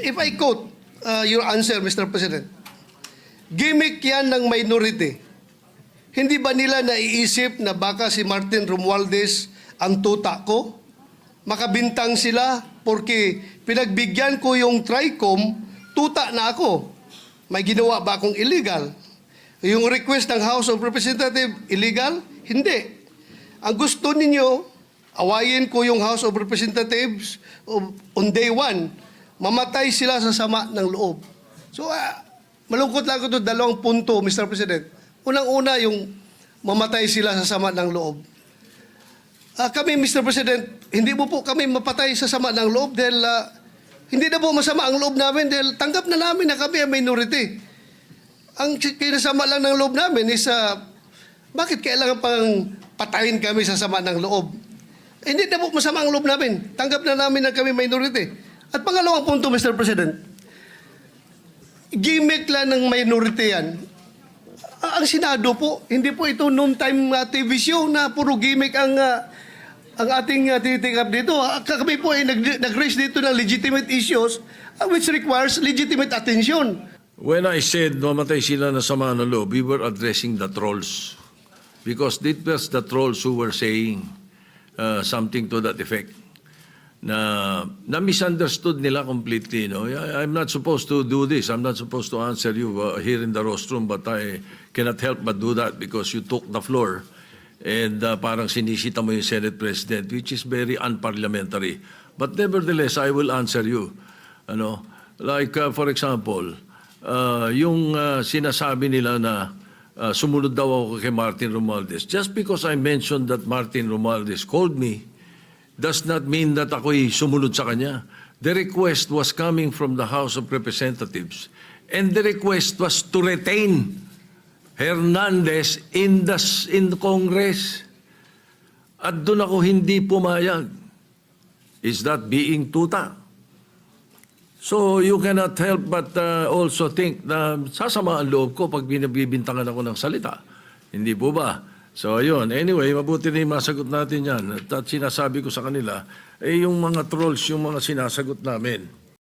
If I quote your answer, Mr. President, gimmick yan ng minority. Hindi ba nila naiisip na baka si Martin Romualdez ang tuta ko? Makabintang sila porque pinagbigyan ko yung TRICOM, tuta na ako. May ginawa ba akong illegal? Yung request ng House of Representatives, illegal? Hindi. Ang gusto ninyo, awayin ko yung House of Representatives on day one. Mamatay sila sa sama ng loob. So, malungkot lang ito, dalawang punto, Mr. President. Unang-una, yung mamatay sila sa sama ng loob. Kami, Mr. President, hindi mo po kami mapatay sa sama ng loob dahil hindi na po masama ang loob namin dahil tanggap na namin na kami ang minority. Ang kinasama lang ng loob namin is, bakit kailangan pang patayin kami sa sama ng loob? Hindi na po masama ang loob namin. Tanggap na namin na kami minority. At pangalawang punto, Mr. President, gimmick lang ng minority yan. Ang Senado po, hindi po ito noon-time TV show na puro gimmick ang ating tinitikap dito. Kami po ay nag-raise dito ng legitimate issues which requires legitimate attention. When I said mamatay sila na sama ng loob, we were addressing the trolls. Because it was the trolls who were saying something to that effect. Na misunderstood nila completely. No? I'm not supposed to do this. I'm not supposed to answer you here in the rostrum, but I cannot help but do that because you took the floor and parang sinisita mo yung Senate President, which is very unparliamentary. But nevertheless, I will answer you. Ano? Like, for example, yung sinasabi nila na sumunod daw ako kay Martin Romualdez. Just because I mentioned that Martin Romualdez called me, does not mean that ako'y sumunod sa kanya. The request was coming from the House of Representatives. And the request was to retain Hernandez in the Congress. At doon ako hindi pumayag. Is that being tuta? So you cannot help but also think na sasama ang loob ko pag binibintangan ako ng salita. Hindi po ba? So, ayun. Anyway, mabuti na yung masagot natin yan. At sinasabi ko sa kanila, yung mga trolls, yung mga sinasagot namin.